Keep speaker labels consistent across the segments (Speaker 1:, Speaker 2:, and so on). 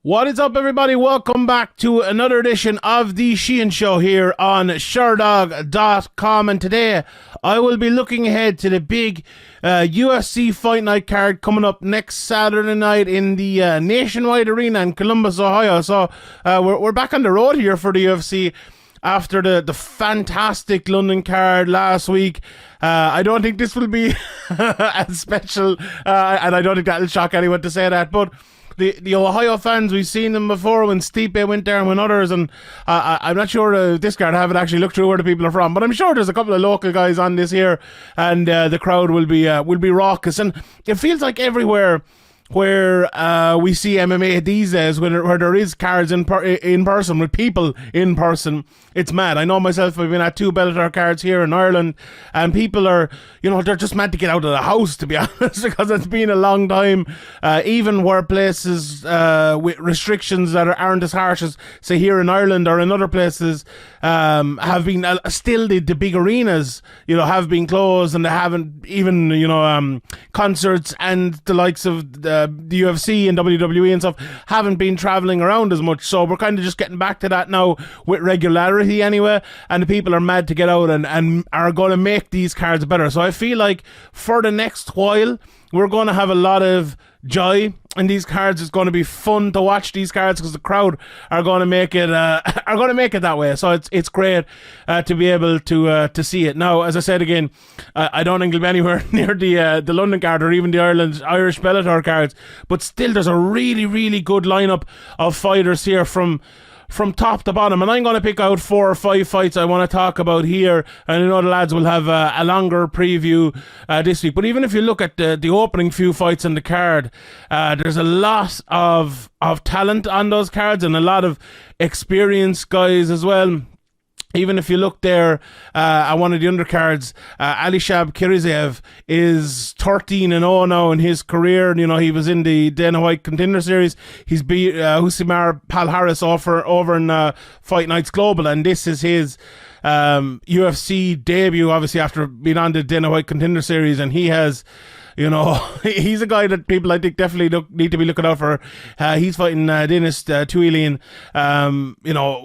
Speaker 1: What is up, everybody? Welcome back to another edition of the Sheehan Show here on Sherdog.com, and today I will be looking ahead to the big UFC Fight Night card coming up next Saturday night in the Nationwide Arena in Columbus, Ohio. So we're back on the road here for the UFC after the fantastic London card last week. I don't think this will be as special, and I don't think that'll shock anyone to say that, but the Ohio fans, we've seen them before when Stipe went there and when others, and I'm not sure this card, I haven't actually looked through where the people are from, but I'm sure there's a couple of local guys on this here, and the crowd will be raucous, and it feels like everywhere where we see MMA these days, where there is cards in person, with people in person, it's mad. I know myself, I've been at 2 Bellator cards here in Ireland, and people are, they're just mad to get out of the house, to be honest, because it's been a long time, even where places with restrictions that aren't as harsh as, say, here in Ireland or in other places, have been, still the big arenas, have been closed, and they haven't even, concerts and the likes of the UFC and WWE and stuff haven't been traveling around as much, so we're kind of just getting back to that now with regularity anyway, and the people are mad to get out and are going to make these cards better. So I feel like for the next while we're going to have a lot of joy in these cards. It's going to be fun to watch these cards because the crowd are going to make it that way. So it's great to be able to see it. Now, as I said again, I don't think it'll be anywhere near the London card or even the Irish Bellator cards, but still there's a really, really good lineup of fighters here from top to bottom, and I'm going to pick out 4 or 5 fights I want to talk about here, and I know the lads will have a longer preview this week. But even if you look at the opening few fights on the card, there's a lot of talent on those cards and a lot of experienced guys as well. Even if you look there at one of the undercards, Alexey Kiriziev is 13-0 now in his career. He was in the Dana White Contender Series. He's beat Husimar Palhares over in Fight Nights Global, and this is his UFC debut, obviously, after being on the Dana White Contender Series, and he has... he's a guy that people, I think, definitely need to be looking out for. He's fighting Denis Tuilian,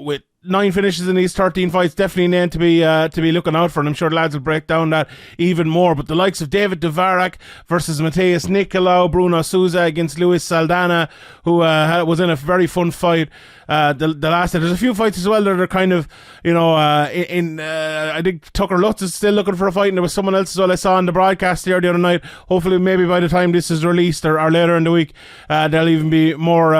Speaker 1: with 9 finishes in these 13 fights, definitely named to be looking out for, and I'm sure the lads will break down that even more. But the likes of David Dvorak versus Mateus Nicolau, Bruno Souza against Luis Saldana, who was in a very fun fight. The last day, there's a few fights as well that are kind of, I think Tucker Lutz is still looking for a fight, and there was someone else as well I saw on the broadcast here the other night. Hopefully, maybe by the time this is released or later in the week, there'll even be more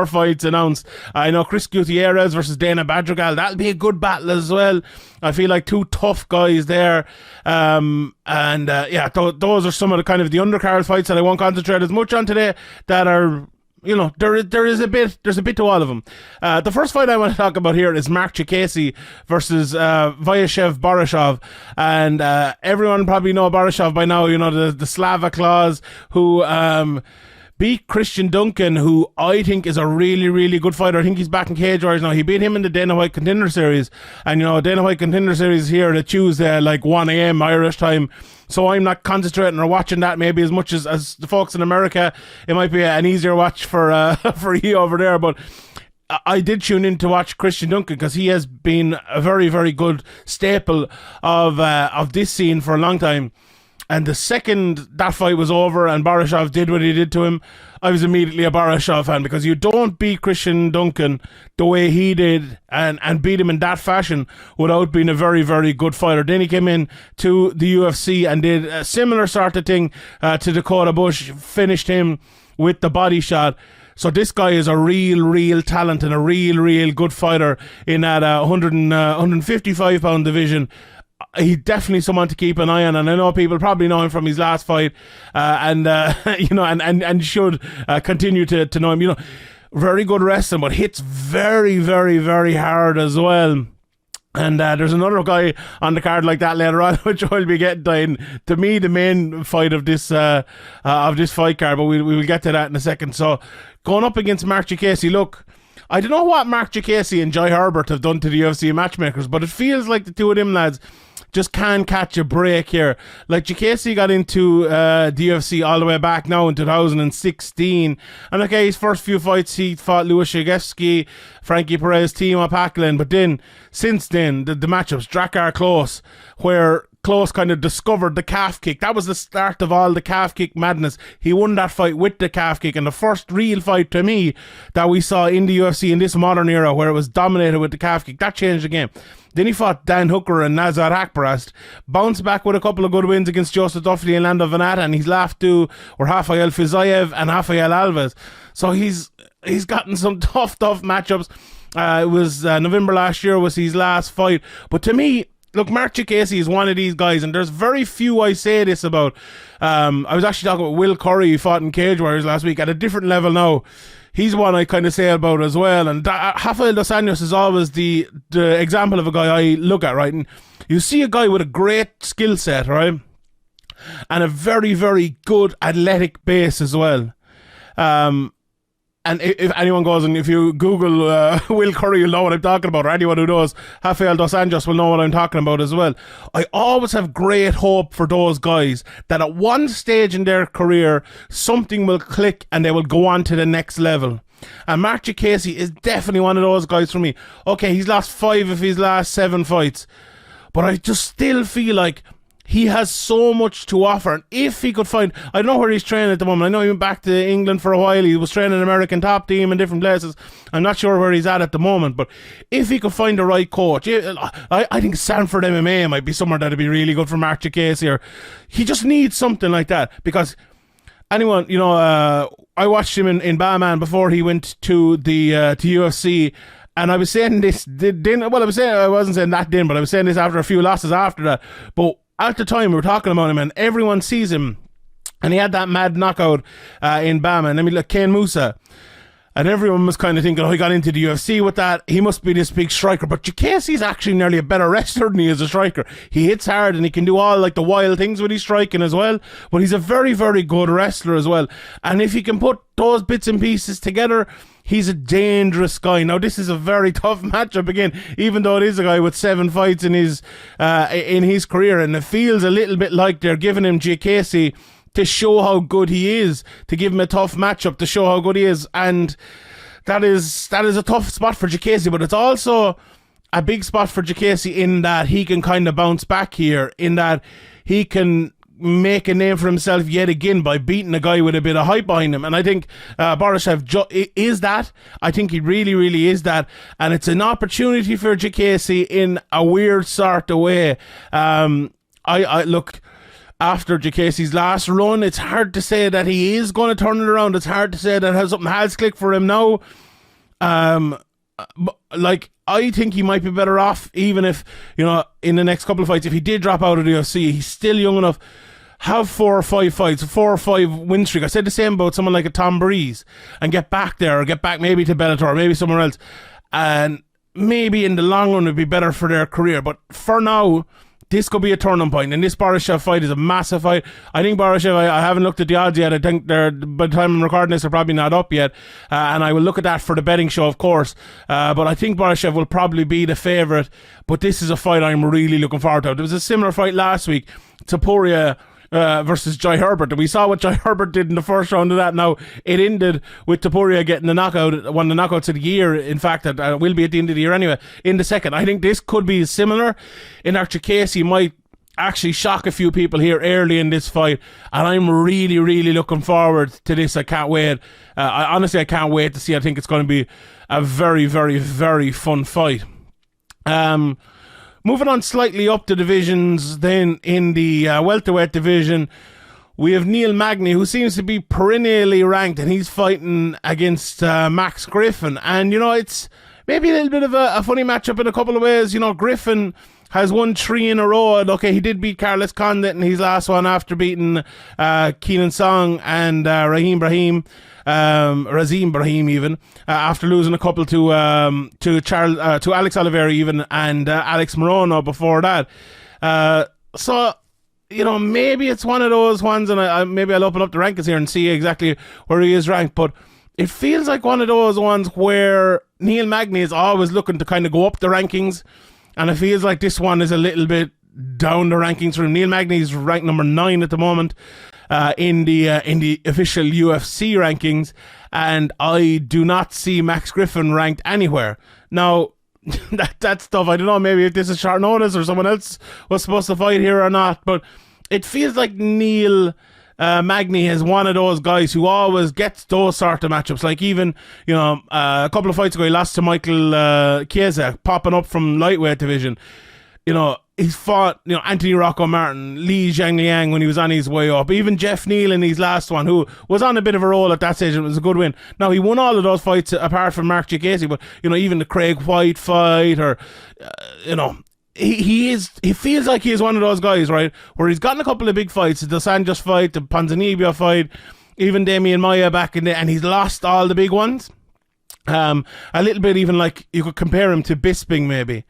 Speaker 1: fights announced. I know Chris Gutierrez versus Dana Badrigal, that'll be a good battle as well. I feel like 2 tough guys there, those are some of the kind of the undercard fights that I won't concentrate as much on today, that are, there's a bit to all of them. The first fight I want to talk about here is Marc Diakiese versus Viacheslav Borshchev, and everyone probably know Borshchev by now. The Slava Claus who beat Christian Duncan, who I think is a really, really good fighter. I think he's back in Cage Warriors now. He beat him in the Dana White Contender Series, and Dana White Contender Series here to Tuesday, like 1 a.m. Irish time. So I'm not concentrating or watching that maybe as much as the folks in America. It might be an easier watch for you over there, but I did tune in to watch Christian Duncan because he has been a very, very good staple of this scene for a long time. And the second that fight was over and Borshchev did what he did to him, I was immediately a Borshchev fan, because you don't beat Christian Duncan the way he did and beat him in that fashion without being a very, very good fighter. Then he came in to the UFC and did a similar sort of thing to Dakota Bush, finished him with the body shot. So this guy is a real talent and a real good fighter in that 155 pound division. He's definitely someone to keep an eye on, and I know people probably know him from his last fight, and should continue to know him. Very good wrestling, but hits very, very, very hard as well. And there's another guy on the card like that later on, which I'll be getting to me the main fight of this fight card, but we will get to that in a second. So going up against Marc Diakiese, look, I don't know what Marc Diakiese and Jai Herbert have done to the UFC matchmakers, but it feels like the two of them lads just can't catch a break here. Like, Diakiese got into the UFC all the way back now in 2016. And okay, his first few fights, he fought Louis Shagevsky, Frankie Perez, Timo Packlin. But then, since then, the matchups, Drakkar Klose, where Klose kind of discovered the calf kick. That was the start of all the calf kick madness. He won that fight with the calf kick, and the first real fight to me that we saw in the UFC in this modern era where it was dominated with the calf kick. That changed the game. Then he fought Dan Hooker and Nazar Akbarast, bounced back with a couple of good wins against Joseph Duffy and Lando Venata, and his last two were Rafael Fizayev and Rafael Alves. So he's gotten some tough matchups. It was November last year was his last fight. But to me, look, Marc Diakiese is one of these guys, and there's very few I say this about. I was actually talking about Will Curry, who fought in Cage Warriors last week, at a different level now. He's one I kind of say about as well. And Rafael Dos Anjos is always the example of a guy I look at, right? And you see a guy with a great skill set, right? And a very, very good athletic base as well. And if anyone goes and if you Google Will Curry, you'll know what I'm talking about, or anyone who knows Rafael Dos Anjos will know what I'm talking about as well. I always have great hope for those guys that at one stage in their career, something will click and they will go on to the next level. And Marc Diakiese is definitely one of those guys for me. Okay, he's lost 5 of his last 7 fights, but I just still feel like he has so much to offer. And if he could find, I don't know where he's training at the moment. I know he went back to England for a while. He was training an American top team in different places. I'm not sure where he's at the moment. But if he could find the right coach, I think Sanford MMA might be somewhere that'd be really good for Marc Diakiese. Or he just needs something like that. Because anyone, I watched him in Batman before he went to the to UFC. And I was saying this, I wasn't saying that then, but I was saying this after a few losses after that. But at the time, we were talking about him, and everyone sees him, and he had that mad knockout in Batman. I mean, like Kane Musa, and everyone was kind of thinking, he got into the UFC with that. He must be this big striker. But Diakiese's actually nearly a better wrestler than he is a striker. He hits hard, and he can do all like the wild things with his striking as well. But he's a very, very good wrestler as well. And if he can put those bits and pieces together, he's a dangerous guy. Now, this is a very tough matchup again, even though it is a guy with 7 fights in his career, and it feels a little bit like they're giving him Diakiese to show how good he is, to give him a tough matchup to show how good he is, and that is a tough spot for Diakiese, but it's also a big spot for Diakiese in that he can kind of bounce back here, in that he can make a name for himself yet again by beating a guy with a bit of hype behind him. And I think Borshchev is that. I think he really, really is that. And it's an opportunity for Diakiese in a weird sort of way. I look, after Diakiese's last run, it's hard to say that he is going to turn it around. It's hard to say that something has clicked for him now. I think he might be better off, even if, in the next couple of fights, if he did drop out of the UFC, he's still young enough. Have 4 or 5 fights, 4 or 5 win streak. I said the same about someone like a Tom Breeze, and get back there, or get back maybe to Bellator, or maybe somewhere else. And maybe in the long run, it'd be better for their career. But for now, this could be a turning point, and this Borshchev fight is a massive fight. I think Borshchev, I haven't looked at the odds yet. I think by the time I'm recording this, they're probably not up yet. And I will look at that for the betting show, of course. But I think Borshchev will probably be the favourite. But this is a fight I'm really looking forward to. There was a similar fight last week, Topuria versus Jai Herbert. And we saw what Jai Herbert did in the first round of that. Now, it ended with Topuria getting the knockout, one of the knockouts of the year. In fact, that will be at the end of the year anyway, in the second. I think this could be similar in that Diakiese might actually shock a few people here early in this fight. And I'm really, really looking forward to this. I can't wait. I can't wait to see. I think it's going to be a very, very, very fun fight. Moving on slightly up the divisions, then in the welterweight division, we have Neil Magny, who seems to be perennially ranked, and he's fighting against Max Griffin. And, it's maybe a little bit of a funny matchup in a couple of ways. Griffin has won 3 in a row. And, okay, he did beat Carlos Condit in his last one after beating Keenan Song and Razim Brahim even, after losing a couple to Alex Oliveira even, and Alex Morono before that. So, maybe it's one of those ones, and maybe I'll open up the rankings here and see exactly where he is ranked, but it feels like one of those ones where Neil Magny is always looking to kind of go up the rankings, and it feels like this one is a little bit down the rankings from Neil Magny's ranked number 9 at the moment in the official UFC rankings, and I do not see Max Griffin ranked anywhere. Now, that stuff, I don't know, maybe if this is short notice or someone else was supposed to fight here or not, but it feels like Neil Magny is one of those guys who always gets those sort of matchups. Like even, a couple of fights ago, he lost to Michael Chiesa, popping up from lightweight division. He's fought, Anthony Rocco Martin, Li Zhangliang when he was on his way up, even Jeff Neal in his last one, who was on a bit of a roll at that stage, and it was a good win. Now, he won all of those fights apart from Marc Diakiese, but, even the Craig White fight, or, he feels like he is one of those guys, right, where he's gotten a couple of big fights, the Dos Anjos fight, the Ponzinibbio fight, even Damian Maia back in there, and he's lost all the big ones. A little bit even like you could compare him to Bisping maybe.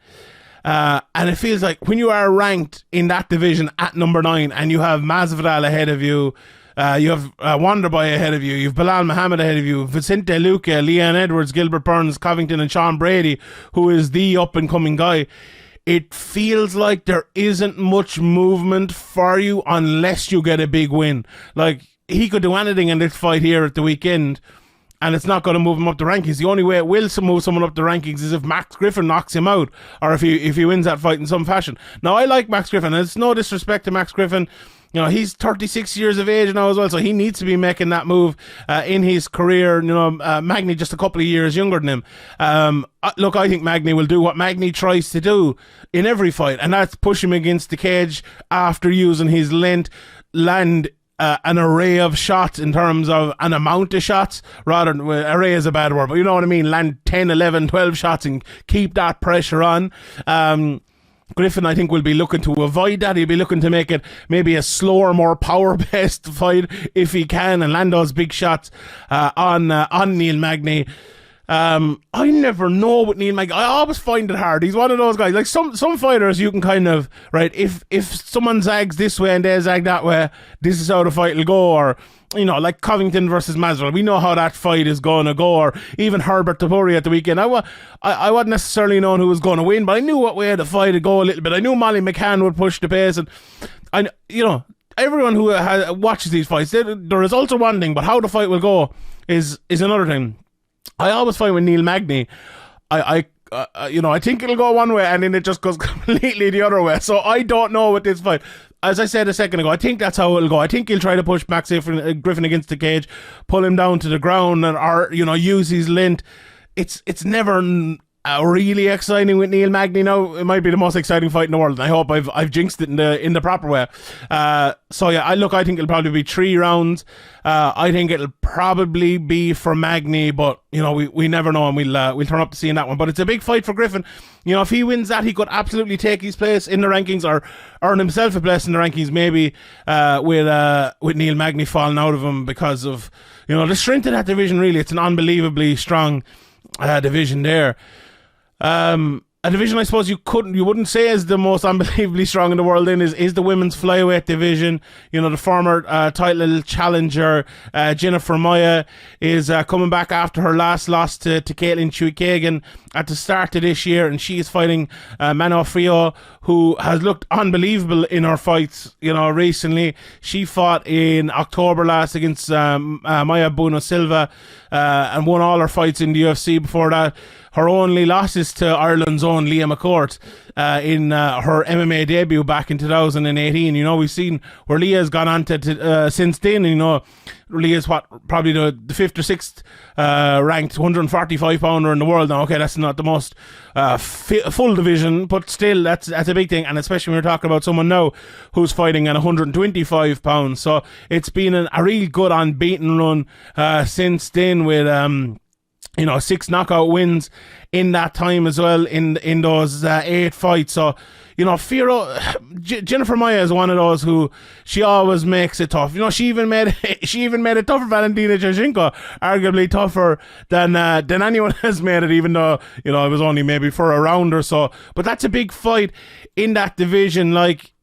Speaker 1: And it feels like when you are ranked in that division at number 9 and you have Masvidal ahead of you, you have Wonderboy ahead of you, you have Bilal Muhammad ahead of you, Vicente Luque, Leon Edwards, Gilbert Burns, Covington and Sean Brady, who is the up and coming guy, it feels like there isn't much movement for you unless you get a big win. Like, he could do anything in this fight here at the weekend, and it's not going to move him up the rankings. The only way it will move someone up the rankings is if Max Griffin knocks him out, or if he wins that fight in some fashion. Now, I like Max Griffin, and it's no disrespect to Max Griffin. He's 36 years of age now as well, so he needs to be making that move in his career. Magny just a couple of years younger than him. Look, I think Magny will do what Magny tries to do in every fight, and that's push him against the cage after using his length, land an array of shots in terms of an amount of shots, rather than, array is a bad word, but you know what I mean, land 10, 11, 12 shots and keep that pressure on. Griffin, I think, will be looking to avoid that. He'll be looking to make it maybe a slower, more power-based fight if he can, and land those big shots on Neil Magny. I never know with Neil Magny. I always find it hard. He's one of those guys. Like some fighters, you can kind of, right, if someone zags this way and they zag that way, this is how the fight will go. Or, like Covington versus Masvidal, we know how that fight is going to go. Or even Herbert Tapuri at the weekend. I wasn't necessarily knowing who was going to win, but I knew what way the fight would go a little bit. I knew Molly McCann would push the pace, and everyone who watches these fights, the results are one thing, but how the fight will go is another thing. I always find with Neil Magny, I think it'll go one way and then it just goes completely the other way. So I don't know with this fight. As I said a second ago, I think that's how it'll go. I think he'll try to push Max Griffin against the cage, pull him down to the ground, or use his length. It's never really exciting with Neil Magny now. It might be the most exciting fight in the world, and I hope I've jinxed it in the proper way. So yeah, I think it'll probably be 3 rounds. I think it'll probably be for Magny, but we never know, and we'll turn up to seeing that one. But it's a big fight for Griffin. If he wins that, he could absolutely take his place in the rankings, or earn himself a place in the rankings, maybe with Neil Magny falling out of him because of the strength of that division. Really, it's an unbelievably strong division there. A division I suppose you wouldn't say is the most unbelievably strong in the world is the women's flyweight division. The former title challenger Jennifer Maia is coming back after her last loss to Caitlin Chukagan at the start of this year, and she is fighting Manon, who has looked unbelievable in her fights. Recently she fought in October last against Maia Bueno Silva and won all her fights in the UFC before that. Her only losses to Ireland's own Leah McCourt in her MMA debut back in 2018. We've seen where Leah's gone on to since then. Leah's probably the 5th or 6th ranked 145 pounder in the world now. Okay, that's not the most full division, but still that's a big thing, and especially when we're talking about someone now who's fighting at 125 pounds. So it's been a real good unbeaten run since then, with 6 knockout wins in that time as well, in those 8 fights. So Fiorot, Jennifer Maia is one of those who she always makes it tough. She even made it tough for Valentina Shevchenko, arguably tougher than anyone has made it, even though it was only maybe for a round or so. But that's a big fight in that division. Like,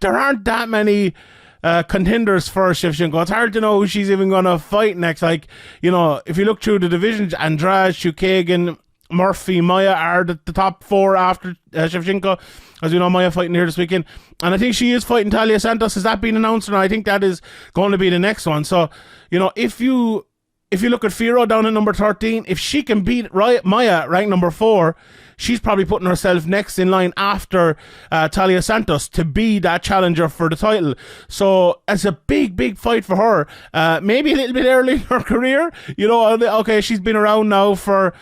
Speaker 1: there aren't that many contenders for Shevchenko. It's hard to know who she's even going to fight next. Like, if you look through the divisions, Andrade, Chukagan, Murphy, Maia are the top 4 after Shevchenko. As you know, Maia fighting here this weekend. And I think she is fighting Talia Santos. Has that been announced? And I think that is going to be the next one. So, if you look at Fiorot down at number 13, if she can beat Maia, ranked number 4, she's probably putting herself next in line after Talia Santos to be that challenger for the title. So it's a big, big fight for her. Maybe a little bit early in her career. Okay, she's been around now for...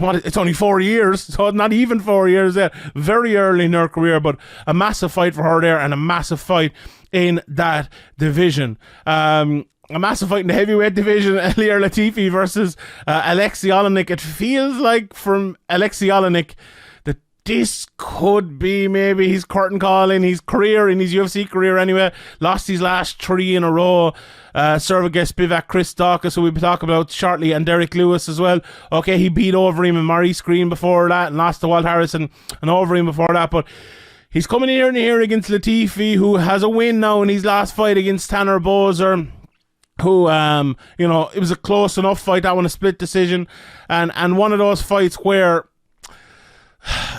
Speaker 1: it's only 4 years, so not even 4 years yet. Very early in her career, but a massive fight for her there, and a massive fight in that division. A massive fight in the heavyweight division, Ilir Latifi versus Alexey Oleynik. It feels like from Alexey Oleynik that this could be maybe his curtain call in his career, in his UFC career anyway. Lost his last 3 in a row. Sergey Spivak, Chris Daukaus, who we'll be talking about shortly, and Derek Lewis as well. Okay, he beat Overeem and Maurice Green before that, and lost to Walt Harrison and Overeem before that, but he's coming in here against Latifi, who has a win now in his last fight against Tanner Boser, who, it was a close enough fight, that one a split decision, and one of those fights where,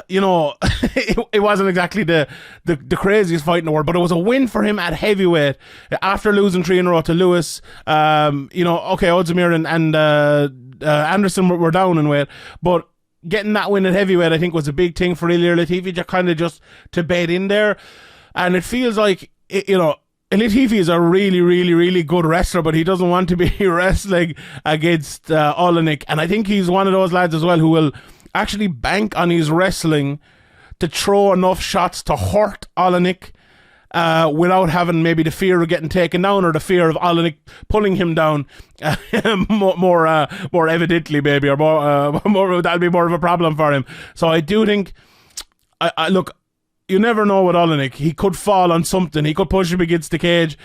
Speaker 1: it wasn't exactly the craziest fight in the world, but it was a win for him at heavyweight after losing 3 in a row to Lewis. Ozdemir and Anderson were down in weight, but getting that win at heavyweight, I think, was a big thing for Ilir Latifi, kind of just to bed in there. And it feels like, Latifi is a really, really, really good wrestler, but he doesn't want to be wrestling against Oleynik. And I think he's one of those lads as well who will actually bank on his wrestling to throw enough shots to hurt Oleynik without having maybe the fear of getting taken down or the fear of Oleynik pulling him down more evidently, maybe, or more that'll be more of a problem for him. So I do think, look, you never know with Oleynik. He could fall on something. He could push him against the cage,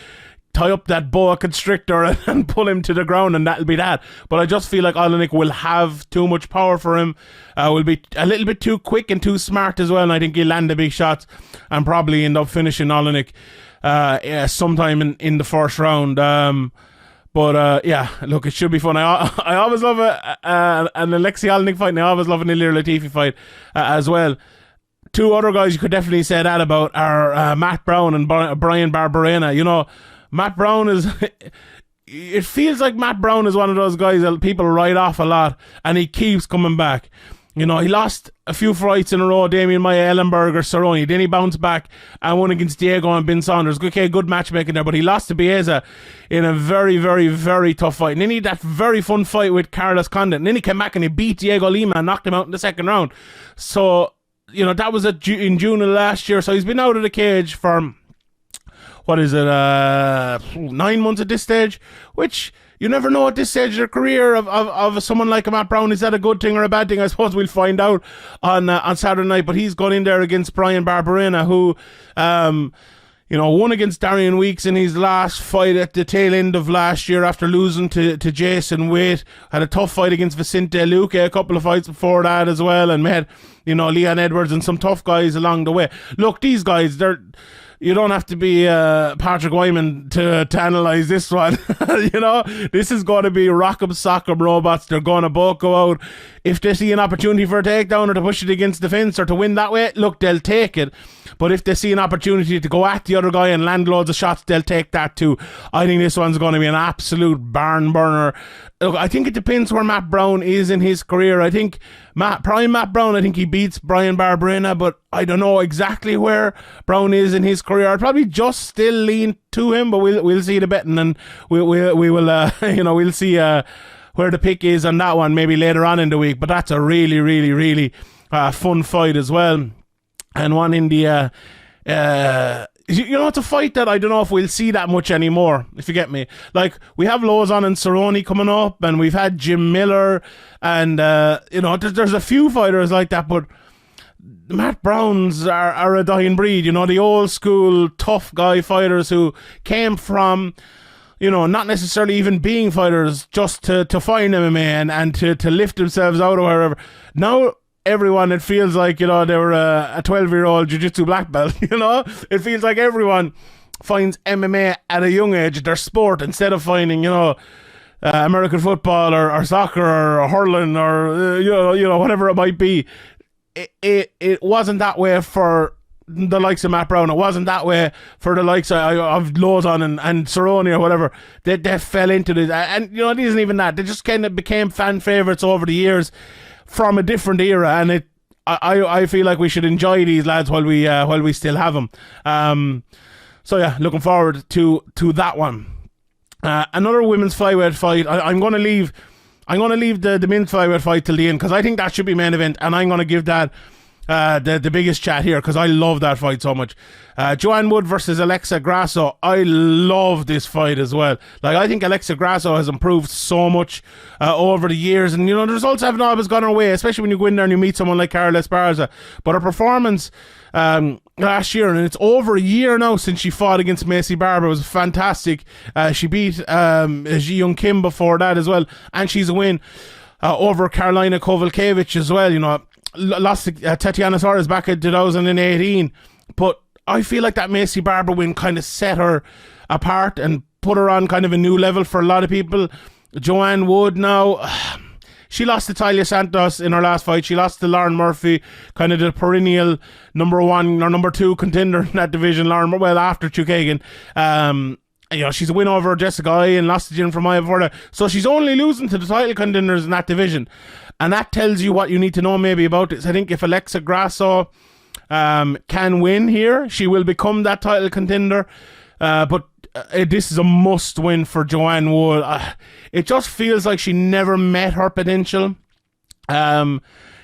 Speaker 1: tie up that boa constrictor and pull him to the ground, and that'll be that. But I just feel like Oleynik will have too much power for him, will be a little bit too quick and too smart as well, and I think he'll land the big shots and probably end up finishing Oleynik sometime in the first round. But look, it should be fun. I always love an Alexey Oleynik fight, and I always love an Ilir Latifi fight as well. 2 other guys you could definitely say that about are Matt Brown and Bryan Barberena. Matt Brown is... It feels like Matt Brown is one of those guys that people write off a lot, and he keeps coming back. He lost a few fights in a row, Damian Maia, Ellenberger, Cerrone. Then he bounced back and won against Diego and Ben Saunders. Okay, good matchmaking there, but he lost to Blaydes in a very, very, very tough fight. And then he had that very fun fight with Carlos Condit. And then he came back and he beat Diego Lima and knocked him out in the second round. So... that was in June of last year. So he's been out of the cage for, 9 months at this stage, which you never know at this stage of their career of someone like Matt Brown. Is that a good thing or a bad thing? I suppose we'll find out on Saturday night. But he's gone in there against Bryan Barberena, who, won against Darian Weeks in his last fight at the tail end of last year after losing to Jason Waite. Had a tough fight against Vicente Luque a couple of fights before that as well, and met Leon Edwards and some tough guys along the way. Look, these guys, you don't have to be Patrick Wyman to analyse this one. This is going to be rock'em sock'em robots. They're going to both go out. If they see an opportunity for a takedown or to push it against the fence or to win that way, look, they'll take it. But if they see an opportunity to go at the other guy and land loads of shots, they'll take that too. I think this one's going to be an absolute barn burner. Look, I think it depends where Matt Brown is in his career. I think prime Matt Brown, I think he beats Bryan Barberena, but I don't know exactly where Brown is in his career. I'd probably just still lean to him, but we'll see the betting, and we will we'll see where the pick is on that one maybe later on in the week. But that's a really, really, really fun fight as well. And one in the it's a fight that I don't know if we'll see that much anymore, if you get me. Like, we have Lozon and Cerrone coming up, and we've had Jim Miller, and there's a few fighters like that, but Matt Browns are a dying breed. The old school tough guy fighters who came from not necessarily even being fighters, just to find MMA and to lift themselves out of wherever. Now everyone, it feels like, they were a 12-year-old jiu-jitsu black belt. It feels like everyone finds MMA at a young age their sport, instead of finding, American football or soccer or hurling or whatever it might be. It wasn't that way for the likes of Matt Brown. It wasn't that way for the likes of Lozon and Cerrone or whatever. They fell into this, and it isn't even that. They just kind of became fan favourites over the years from a different era, and I feel like we should enjoy these lads while we still have them. So yeah, looking forward to that one. Another women's flyweight fight. I'm going to leave the men's flyweight fight till the end because I think that should be main event, and I'm going to give that the biggest chat here because I love that fight so much. Joanne Wood versus Alexey Grasso. I love this fight as well. Like, I think Alexey Grasso has improved so much over the years, and the results haven't always gone her way, especially when you go in there and you meet someone like Carla Esparza. But her performance last year, and it's over a year now since she fought against Macy Barber, was fantastic. She beat Ji Young Kim before that as well, and she's a win over Karolina Kowalkiewicz as well. Lost to Tatiana Suarez back in 2018, but I feel like that Macy Barber win kind of set her apart and put her on kind of a new level for a lot of people. Joanne Wood now, she lost to Talia Santos in her last fight. She lost to Lauren Murphy, kind of the perennial number 1 or number 2 contender in that division. After Chukagan. She's a win over Jessica Ai and lost to Jennifer Maia before that. So she's only losing to the title contenders in that division. And that tells you what you need to know maybe about this. I think if Alexey Grasso can win here, she will become that title contender. But this is a must win for Joanne Wood. It just feels like she never met her potential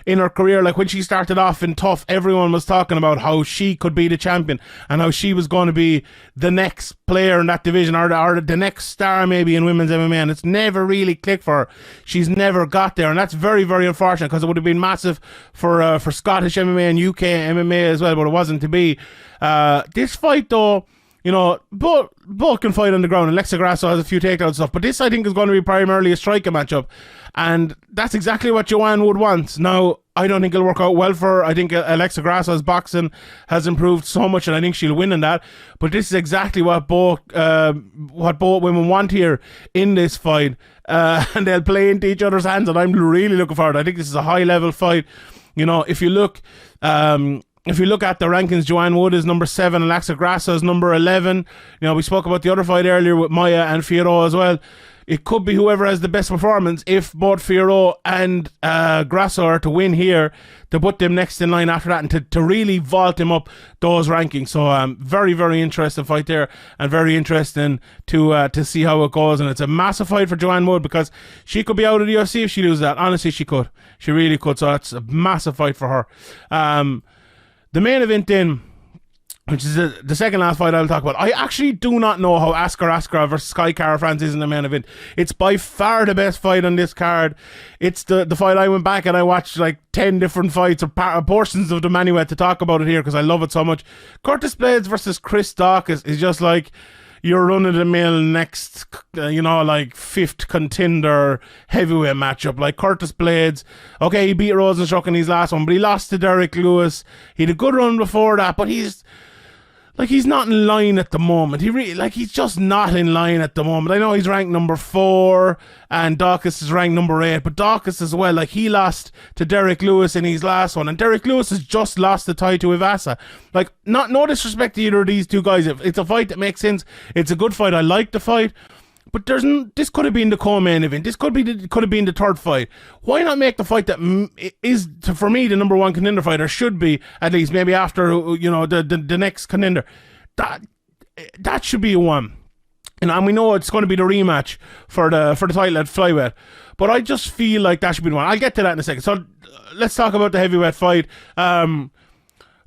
Speaker 1: in her career. Like, when she started off in Tough, everyone was talking about how she could be the champion and how she was going to be the next player in that division or the next star maybe in women's MMA, and it's never really clicked for her. She's never got there, and that's very, very unfortunate because it would have been massive for Scottish MMA and UK MMA as well, but it wasn't to be. This fight though, both can fight on the ground. Alexey Grasso has a few takedown stuff, but this I think is going to be primarily a striker matchup, and that's exactly what Joanne Wood wants. Now, I don't think it'll work out well for her. I think Alexey Grasso's boxing has improved so much, and I think she'll win in that. But this is exactly what both women want here in this fight, and they'll play into each other's hands, and I'm really looking forward. I think this is a high level fight. If you look at the rankings, Joanne Wood is number 7, Alexey Grasso is number 11. We spoke about the other fight earlier with Maia and Fiorot as well. It could be whoever has the best performance. If both Fiorot and Grasso are to win here, to put them next in line after that and to really vault them up those rankings. So very, very interesting fight there, and very interesting to see how it goes. And it's a massive fight for Joanne Wood because she could be out of the UFC if she loses that. Honestly, she could. She really could. So it's a massive fight for her. The main event then, which is the second last fight I'll talk about. I actually do not know how Askarov versus Sky Kara-France is in the main event. It's by far the best fight on this card. It's the fight I went back and I watched like 10 different fights or portions of them anyway to talk about it here because I love it so much. Curtis Blaydes versus Chris Daukaus is just like your run-of-the-mill next, like 5th contender heavyweight matchup. Like Curtis Blaydes, okay, he beat Rosenstruck in his last one, but he lost to Derek Lewis. He had a good run before that, but he's not in line at the moment. He's just not in line at the moment. I know he's ranked number 4 and Daukaus is ranked number 8, but Daukaus as well, like, he lost to Derek Lewis in his last one, and Derek Lewis has just lost the tie to Ivasa. Like, no disrespect to either of these two guys. It's a fight that makes sense. It's a good fight. I like the fight. But this could have been the co-main event. This could have been the third fight. Why not make the fight that is, for me, the number 1 contender fight, or should be, at least, maybe after, the next contender. That should be one. And we know it's going to be the rematch for the title at flyweight. But I just feel like that should be the one. I'll get to that in a second. So let's talk about the heavyweight fight.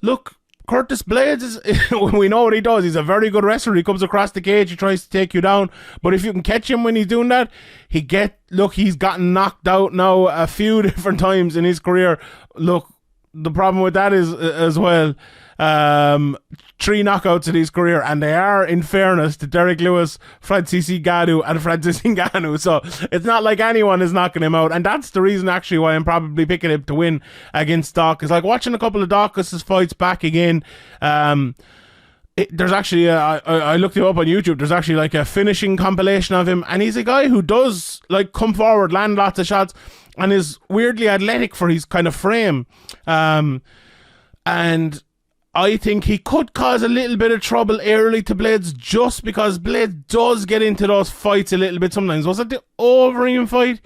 Speaker 1: Look, Curtis Blaydes, we know what he does. He's a very good wrestler. He comes across the cage, he tries to take you down. But if you can catch him when he's doing that, he's gotten knocked out now a few different times in his career. Look, the problem with that is as well, 3 knockouts in his career, and they are, in fairness to Derek Lewis, Francis Ngannou and Francis Ngannou, so it's not like anyone is knocking him out, and that's the reason actually why I'm probably picking him to win against Daukaus. Like watching a couple of Daukaus' fights back again, there's actually I looked him up on YouTube. There's actually like a finishing compilation of him, and he's a guy who does like come forward, land lots of shots, and is weirdly athletic for his kind of frame. And I think he could cause a little bit of trouble early to Blaydes, just because Blaydes does get into those fights a little bit sometimes. Was it the Overeem fight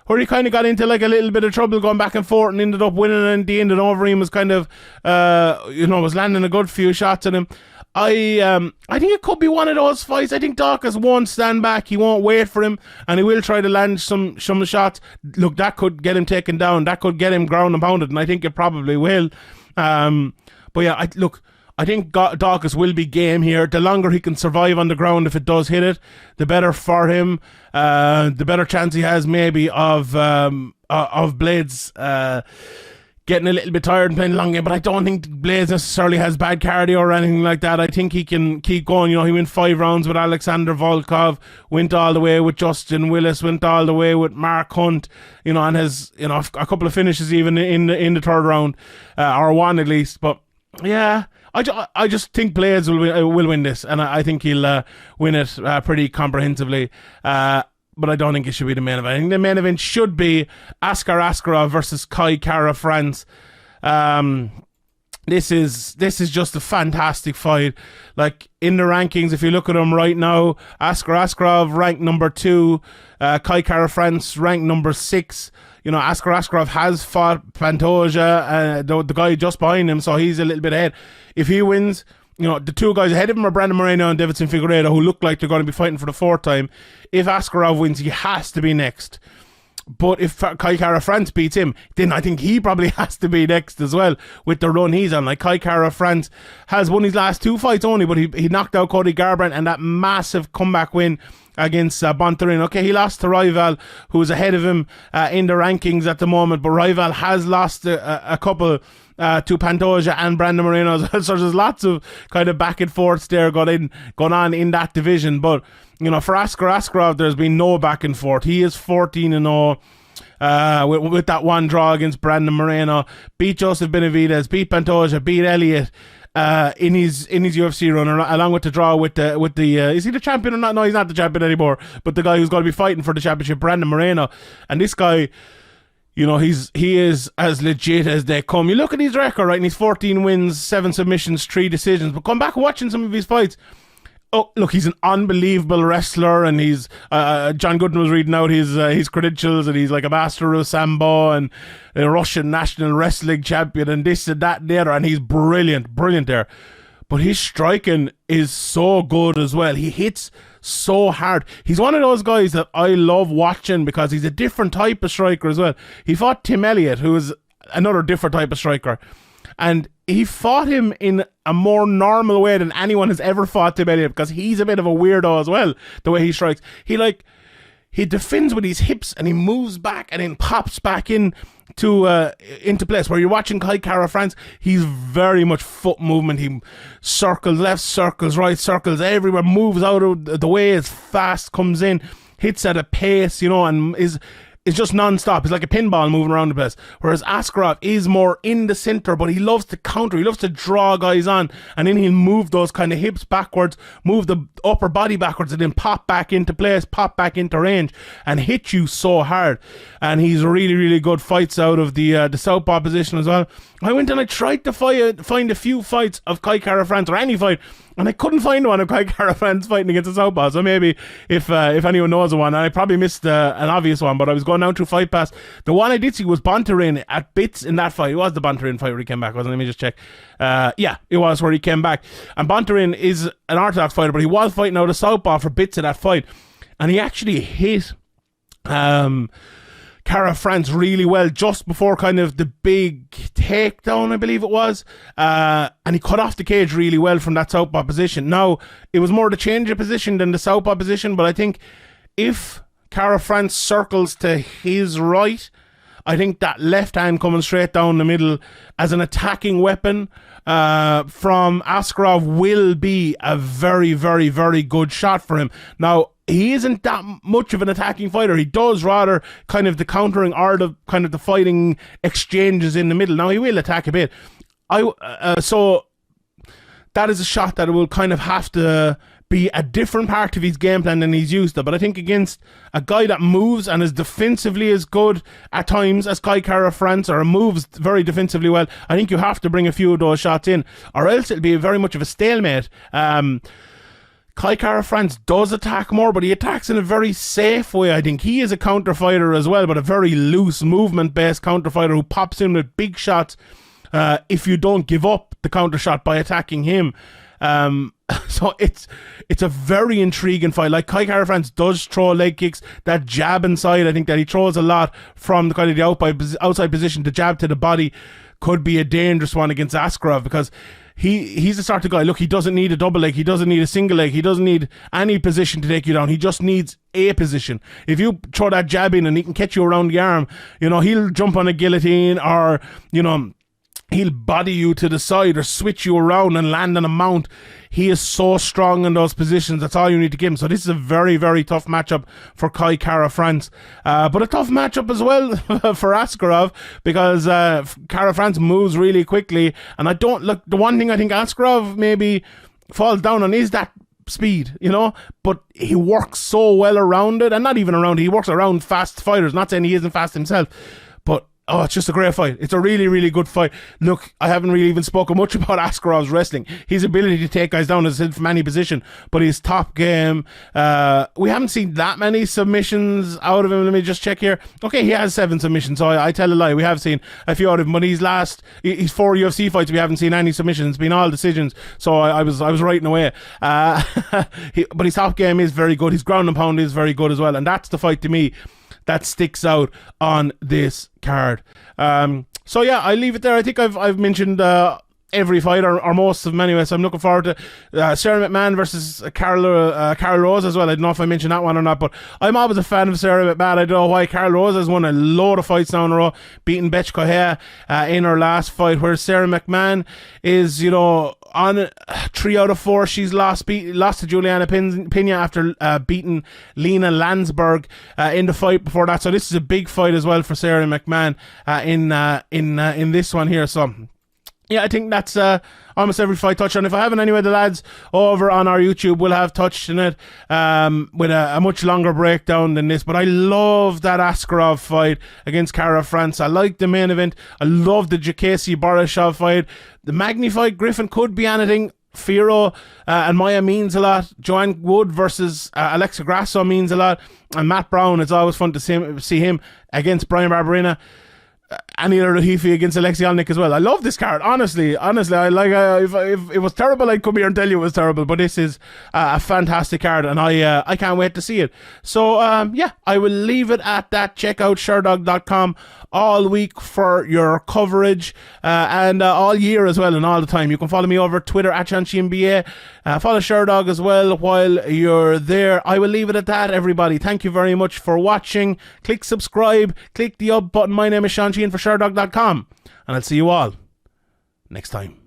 Speaker 1: where he kind of got into like a little bit of trouble going back and forth and ended up winning, and at the end, and Overeem was kind of was landing a good few shots at him. I think it could be one of those fights. I think Daukaus won't stand back. He won't wait for him, and he will try to land some shots. Look, that could get him taken down. That could get him ground and pounded, and I think it probably will. But yeah, I think Daukaus will be game here. The longer he can survive on the ground, if it does hit it, the better for him. The better chance he has maybe of Blaydes getting a little bit tired and playing a long game. But I don't think Blaydes necessarily has bad cardio or anything like that. I think he can keep going. You know, he went 5 rounds with Alexander Volkov, went all the way with Justin Willis, went all the way with Marc Hunt, you know, and has, you know, a couple of finishes even in the third round, or one at least. But yeah, I just think Blaydes will win this, and I think he'll win it pretty comprehensively. But I don't think it should be the main event. I think the main event should be Askarov versus Kai Kara France. This is just a fantastic fight. Like, in the rankings, if you look at them right now, Askarov ranked number 2, Kai Kara France ranked number 6. You know, Askarov has fought Pantoja, the guy just behind him, so he's a little bit ahead. If he wins, you know, the 2 guys ahead of him are Brandon Moreno and Davidson Figueiredo, who look like they're going to be fighting for the 4th time. If Askarov wins, he has to be next. But if Kai Kara France beats him, then I think he probably has to be next as well, with the run he's on. Like, Kai Kara France has won his last 2 fights only, but he knocked out Cody Garbrandt, and that massive comeback win against Bontorin. Okay, he lost to Rival, who's ahead of him in the rankings at the moment, but Rival has lost a couple to Pantoja and Brandon Moreno. So there's lots of kind of back and forths there going on in that division. But, you know, for Askarov, there's been no back and forth. He is 14-0 with that one draw against Brandon Moreno. Beat Joseph Benavidez, beat Pantoja, beat Elliott in his UFC run, along with the draw with the is he the champion or not? No, he's not the champion anymore. But the guy who's going to be fighting for the championship, Brandon Moreno, and this guy, you know, he is as legit as they come. You look at his record, right, and he's 14 wins, 7 submissions, 3 decisions. But come back watching some of his fights. Oh, look, he's an unbelievable wrestler, and he's John Gooden was reading out his credentials, and he's like a master of Sambo and a Russian national wrestling champion and this and that and the other, and he's brilliant there. But his striking is so good as well. He hits so hard. He's one of those guys that I love watching because he's a different type of striker as well. He fought Tim Elliott, who is another different type of striker, and he fought him in a more normal way than anyone has ever fought Tim Elliott, because he's a bit of a weirdo as well, the way he strikes. He defends with his hips, and he moves back and then pops back into place. Where you're watching Kai Kara France, he's very much foot movement. He circles left, circles right, circles everywhere, moves out of the way as fast, comes in, hits at a pace, you know, and is just non-stop. It's like a pinball moving around the place. Whereas Askarov is more in the center, but he loves to counter. He loves to draw guys on, and then he'll move those kind of hips backwards, move the upper body backwards, and then pop back into place, pop back into range, and hit you so hard. And he's really, really good fights out of the southpaw position as well. I went and I tried to find a few fights of Kai Kara France, or any fight, and I couldn't find one of Kai Kara France fighting against a southpaw. So maybe if anyone knows of one, and I probably missed an obvious one, but I was going down through Fight Pass. The one I did see was Bontorin at bits in that fight. It was the Bontorin fight where he came back, wasn't it? Let me just check. Yeah, it was where he came back. And Bontorin is an orthodox fighter, but he was fighting out of southpaw for bits of that fight, and he actually hit Kara France really well just before kind of the big takedown, I believe it was, and he cut off the cage really well from that southpaw position. Now, it was more the change of position than the southpaw position, but I think if Kara France circles to his right, I think that left hand coming straight down the middle as an attacking weapon from Askarov will be a very, very, very good shot for him. Now, he isn't that much of an attacking fighter. He does rather kind of the countering or the kind of the fighting exchanges in the middle. Now, he will attack a bit. So that is a shot that will kind of have to be a different part of his game plan than he's used to. But I think against a guy that moves and is defensively as good at times as Kai Kara-France, or moves very defensively well, I think you have to bring a few of those shots in, or else it'll be very much of a stalemate. Kai Kara-France does attack more, but he attacks in a very safe way. I think he is a counter fighter as well, but a very loose, movement-based counter fighter who pops in with big shots if you don't give up the counter shot by attacking him. So it's a very intriguing fight. Like, Kai Kara-France does throw leg kicks, that jab inside, I think that he throws a lot from the kind of the outside position. The jab to the body could be a dangerous one against Askarov, because he's the sort of guy, look, he doesn't need a double leg, he doesn't need a single leg, he doesn't need any position to take you down, he just needs a position. If you throw that jab in and he can catch you around the arm, you know, he'll jump on a guillotine, or, you know, he'll body you to the side or switch you around and land on a mount. He is so strong in those positions. That's all you need to give him. So this is a very, very tough matchup for Kai Kara-France. But a tough matchup as well for Askarov, because Kara-France moves really quickly. And the one thing I think Askarov maybe falls down on is that speed, you know, but he works so well around it, and not even around it, he works around fast fighters. Not saying he isn't fast himself, but it's just a great fight. It's a really, really good fight. Look, I haven't really even spoken much about Askarov's wrestling. His ability to take guys down, as I said, from any position, but his top game, we haven't seen that many submissions out of him. Let me just check here. Okay, he has 7 submissions, so I tell a lie. We have seen a few out of him, but he's 4 UFC fights, we haven't seen any submissions. It's been all decisions, so I was writing away. But his top game is very good. His ground and pound is very good as well, and that's the fight to me that sticks out on this card. So yeah, I leave it there. I think I've mentioned every fight, or most of them anyway, so I'm looking forward to Sarah McMahon versus Carol Rose as well. I don't know if I mentioned that one or not, but I'm always a fan of Sarah McMahon. I don't know why. Carol Rose has won a load of fights now in a row, beating Betch Correa in her last fight, whereas Sarah McMahon is, you know, on 3 out of 4 she's lost to Juliana Pena after beating Lena Landsberg in the fight before that. So this is a big fight as well for Sarah McMahon in this one here. So yeah, I think that's almost every fight touched on. If I haven't, anyway, the lads over on our YouTube will have touched on it with a much longer breakdown than this. But I love that Askarov fight against Kara-France. I like the main event. I love the Diakiese Borshchev fight. The Magny fight, Griffin could be anything. Fiorot and Maia means a lot. Joanne Wood versus Alexey Grasso means a lot. And Matt Brown, it's always fun to see him against Bryan Barberena. And Ilir Latifi against Alexey as well. I love this card, honestly. I like. If it was terrible, I'd come here and tell you it was terrible. But this is a fantastic card, and I can't wait to see it. So yeah, I will leave it at that. Check out Sherdog.com all week for your coverage, and all year as well, and all the time. You can follow me over Twitter at ChanshiNBA. Follow Sherdog as well while you're there. I will leave it at that, everybody. Thank you very much for watching. Click subscribe. Click the up button. My name is Sheehan for Sherdog.com, and I'll see you all next time.